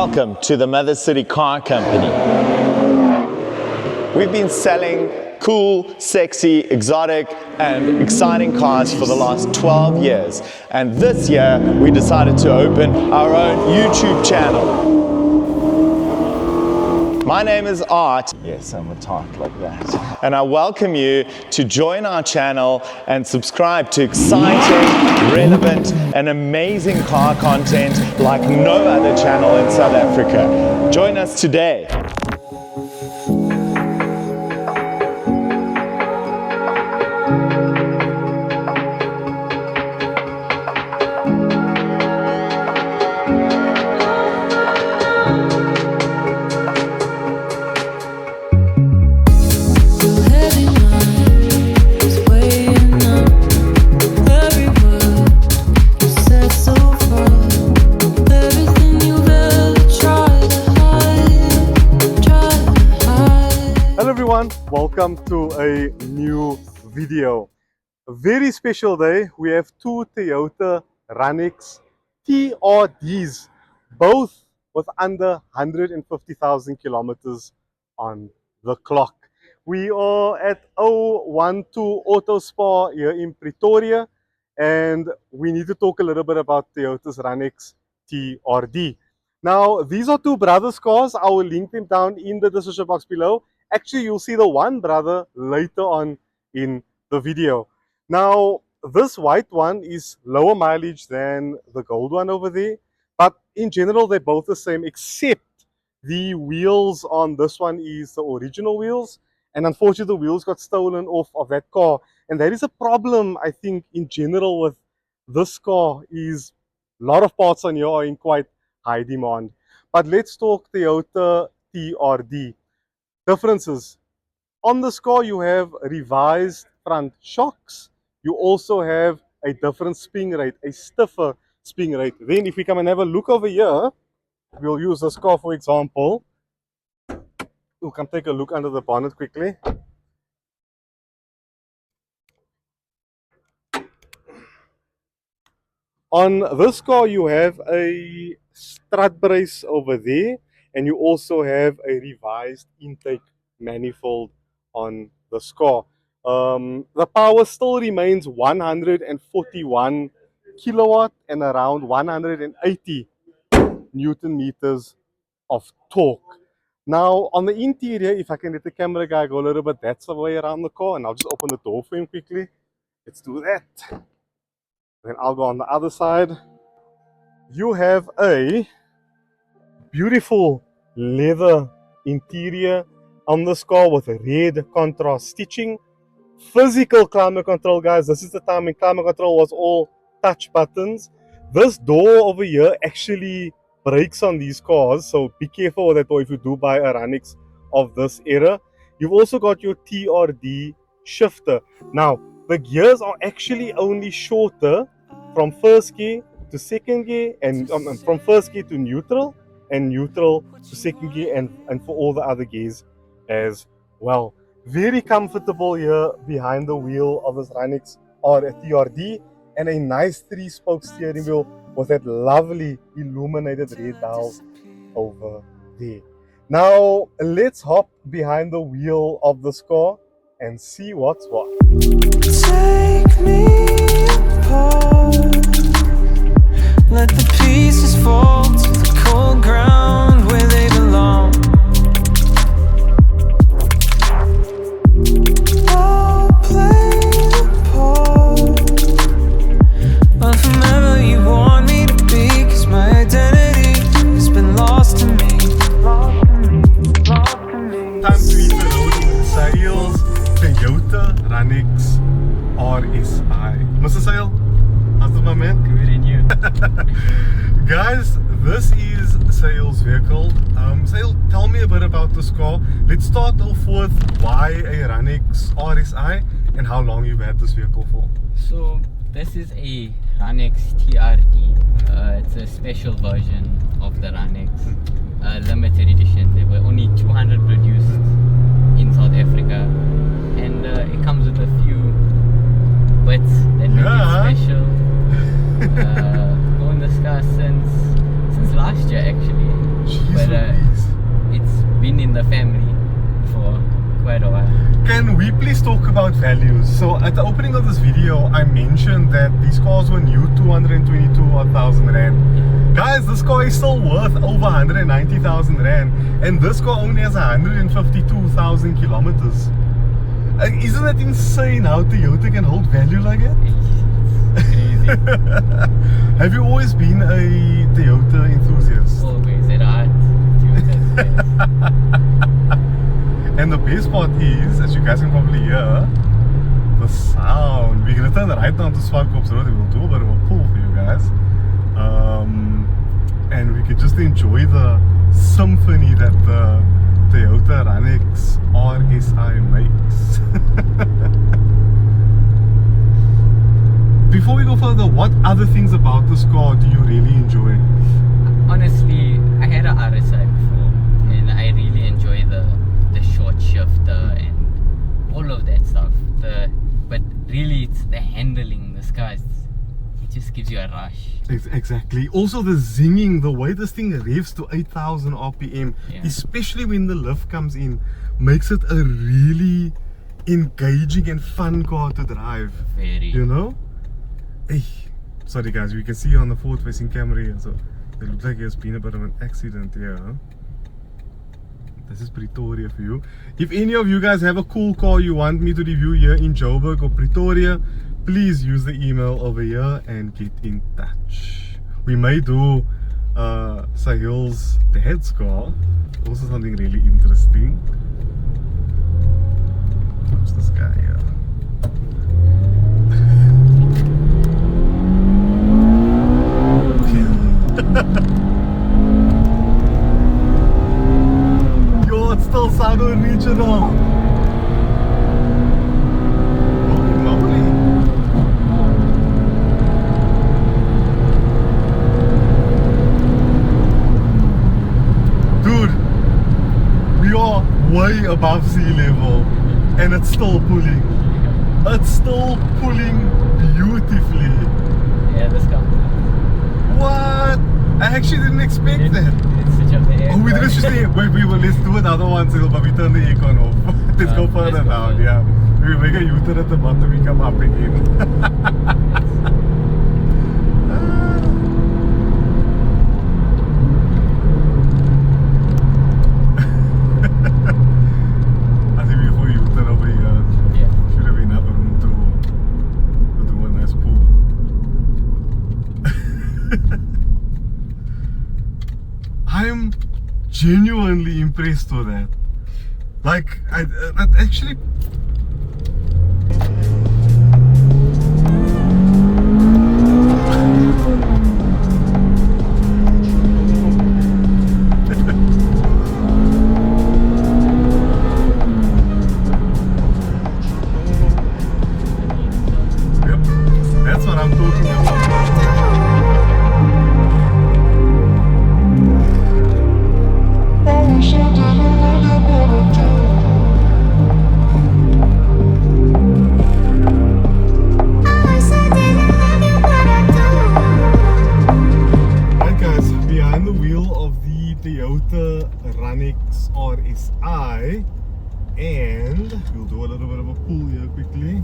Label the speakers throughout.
Speaker 1: Welcome to the Mother City Car Company. We've been selling cool, sexy, exotic, and exciting cars for the last 12 years. And this year, we decided to open our own YouTube channel. My name is Art. Yes, I'm a talk like that. And I welcome you to join our channel and subscribe to exciting, relevant, and amazing car content like no other channel in South Africa. Join us today.
Speaker 2: Welcome to a new video. A very special day. We have two Toyota RunX TRDs, both with under 150,000 kilometers on the clock. We are at 012 Auto Spa here in Pretoria, and we need to talk a little bit about Toyota's RunX TRD. Now, these are two brothers' cars. I will link them down in the description box below. Actually, you'll see the one brother later on in the video. Now, this white one is lower mileage than the gold one over there, but in general, they're both the same, except the wheels on this one is the original wheels, and unfortunately, the wheels got stolen off of that car, and that is a problem, I think, in general with this car, is a lot of parts on here are in quite high demand. But let's talk Toyota TRD. Differences. On this car, you have revised front shocks. You also have a different spin rate, a stiffer spin rate. Then if we come and have a look over here, we'll use this car for example. We'll come take a look under the bonnet quickly. On this car, you have a strut brace over there, and you also have a revised intake manifold on this car. The power still remains 141 kilowatt and around 180 Newton meters of torque. Now, on the interior, if I can let the camera guy go a little bit that's the way around the car, and I'll just open the door for him quickly. Let's do that. Then I'll go on the other side. You have a beautiful leather interior on this car with a red contrast stitching. Physical climate control, guys. This is the time when climate control was all touch buttons. This door over here actually breaks on these cars, so be careful with that door if you do buy a RunX of this era. You've also got your TRD shifter. Now, the gears are actually only shorter from first gear to second gear, and from first gear to neutral, and neutral to second gear, and for all the other gears as well. Very comfortable here behind the wheel of this RunX TRD, and a nice 3-spoke steering wheel with that lovely illuminated red dials over there. Now let's hop behind the wheel of this car and see what's what.
Speaker 3: Take me apart. Let the pieces fall to the cold ground where they belong. I'll play the part of whomever you want me to be, 'cause my identity has been lost to me.
Speaker 2: Time to hit the road in sales. Toyota RunX RSI. Mr. Sale, how's it, my man?
Speaker 4: Good in you.
Speaker 2: Guys, this is Sale's vehicle. Sale, tell me a bit about this car. Let's start off with why a RunX RSI and how long you've had this vehicle for.
Speaker 4: So this is a RunX TRD. It's a special version of the RunX, limited edition. There were only 200 produced in South Africa, and it comes with a few bits that make it special. Known this car since last year actually.
Speaker 2: we please talk about values? So at the opening of this video, I mentioned that these cars were new 222,000 Rand. Guys, this car is still worth over 190,000 Rand, and this car only has 152,000 kilometers. Isn't that insane how Toyota can hold value like that?
Speaker 4: Crazy.
Speaker 2: Have you always been a Toyota enthusiast?
Speaker 4: Always at heart. Toyota's best.
Speaker 2: And the best part is, as you guys can probably hear, the sound. We're gonna turn right now to Swartkops Road and we'll do a bit of a pull for you guys. And we can just enjoy the symphony that the Toyota RunX RSI makes. Before we go further, what other things about this car do you really enjoy?
Speaker 4: Honestly, I had a RSI before, and I really enjoy the short shifter and all of that stuff. But really, it's the handling. This car, it just gives you a rush.
Speaker 2: Exactly. Also the zinging, the way this thing revs to 8,000 RPM,
Speaker 4: Yeah.
Speaker 2: especially when the lift comes in, makes it a really engaging and fun car to drive.
Speaker 4: Very.
Speaker 2: You know? Hey, sorry guys, you can see on the forward facing camera here, so it looks like there's been a bit of an accident here. This is Pretoria for you. If any of you guys have a cool car you want me to review here in Joburg or Pretoria, please use the email over here and get in touch. We may do Sahil's dad's car, also something really interesting. What's this guy here? Yo, it still sounds original. Holy moly. Dude, we are way above sea level and it's still pulling. It's still pulling beautifully.
Speaker 4: Yeah, this car.
Speaker 2: What? I actually didn't expect that.
Speaker 4: It's such a bad.
Speaker 2: Oh, we didn't just say, wait, let's do another one still, but we turn the aircon off. Let's go further down, yeah. We make a U-turn at the bottom, we come up again. I think we go U-turn over here.
Speaker 4: Yeah.
Speaker 2: Should have enough room to do a nice pull. I'm genuinely impressed with that. Like, I actually. Yep, that's what I'm talking about. Right guys, behind the wheel of the Toyota RunX RSI, and we'll do a little bit of a pull here quickly.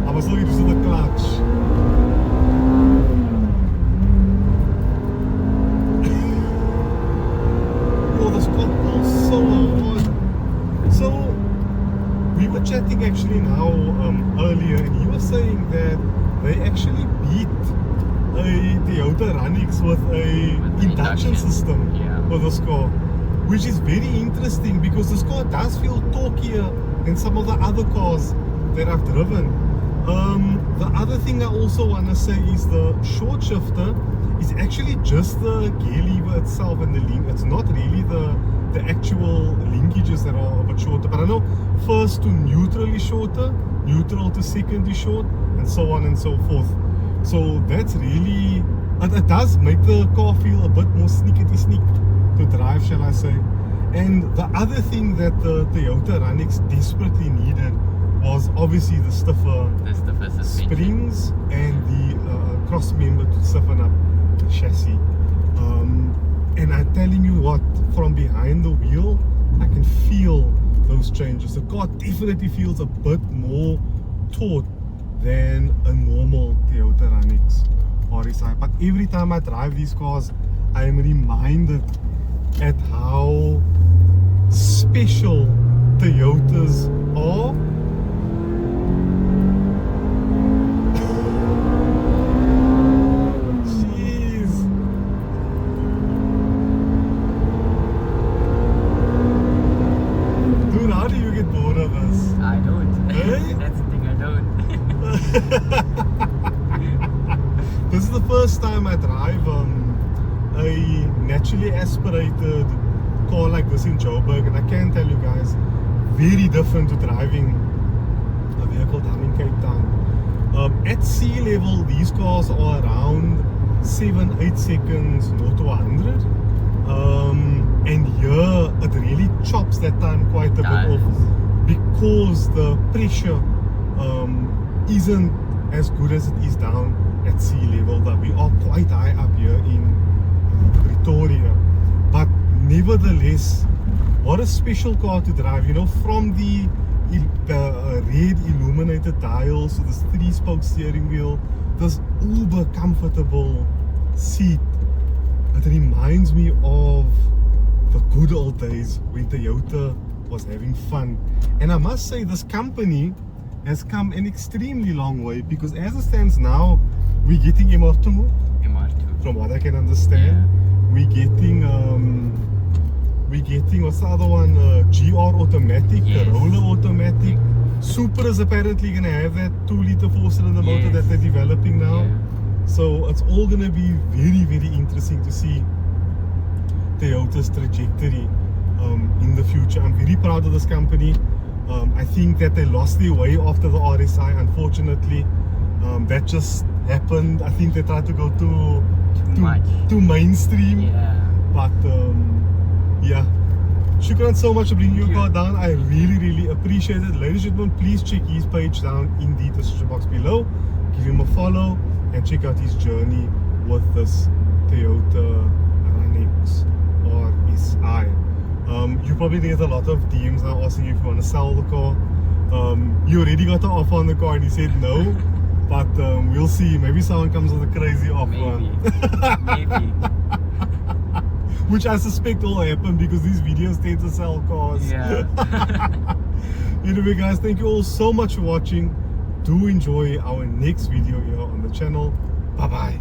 Speaker 2: I was looking to the clutch. Oh, this car pulls so hard. So we were chatting actually now earlier, and he was saying that they actually beat a Toyota RunX with a
Speaker 4: With
Speaker 2: induction
Speaker 4: induction.
Speaker 2: system
Speaker 4: Yeah.
Speaker 2: for this car, which is very interesting because this car does feel torquier than some of the other cars that I've driven. The other thing I also want to say is the short shifter is actually just the gear lever itself and the link. It's not really the actual linkages that are a bit shorter, but I know first to neutral is shorter, neutral to second is short, and so on and so forth. So that's really, it does make the car feel a bit more sneak to drive, shall I say. And the other thing that the Toyota RunX desperately needed was obviously the stiffer
Speaker 4: suspension.
Speaker 2: springs and the cross member to stiffen up the chassis. And I'm telling you what, from behind the wheel, I can feel those changes. The car definitely feels a bit more taut than a normal Toyota RunX RSI. But every time I drive these cars, I am reminded at how special Toyotas are. Jeez. Dude, how do you get bored of this?
Speaker 4: I don't.
Speaker 2: Eh?
Speaker 4: That's the thing, I don't.
Speaker 2: This is the first time I drive a naturally aspirated car like this in Joburg, and I can tell you guys, very different to driving a vehicle down in Cape Town. At sea level, these cars are around 7-8 seconds 0 to 100, and here it really chops that time quite a bit off because the pressure isn't as good as it is down at sea level. But we are quite high up here in Pretoria, but nevertheless, what a special car to drive. You know, from the red illuminated dials to this 3-spoke steering wheel, this uber comfortable seat. It reminds me of the good old days when Toyota was having fun. And I must say, this company has come an extremely long way, because as it stands now, we're getting MR2,
Speaker 4: MR2.
Speaker 2: from what I can understand.
Speaker 4: Yeah.
Speaker 2: We're getting what's the other one? GR automatic,
Speaker 4: Yes.
Speaker 2: Corolla automatic. Supra is apparently gonna have that 2-liter 4-cylinder motor that they're developing now.
Speaker 4: Yeah.
Speaker 2: So it's all gonna be very, very interesting to see Toyota's trajectory in the future. I'm very proud of this company. I think that they lost their way after the RSI, unfortunately. That just happened. I think they tried to go too mainstream.
Speaker 4: Yeah.
Speaker 2: But yeah, shukran so much for bringing your car down. I really, really appreciate it. Ladies and gentlemen, please check his page down in the description box below. Give him a follow and check out his journey with this Toyota RunX RSI. You probably get a lot of DMs now asking you if you want to sell the car. You already got the offer on the car and he said no. But we'll see. Maybe someone comes with a crazy offer.
Speaker 4: Maybe.
Speaker 2: Which I suspect will happen because these videos tend to sell cars.
Speaker 4: Yeah.
Speaker 2: Anyway guys, thank you all so much for watching. Do enjoy our next video here on the channel. Bye bye.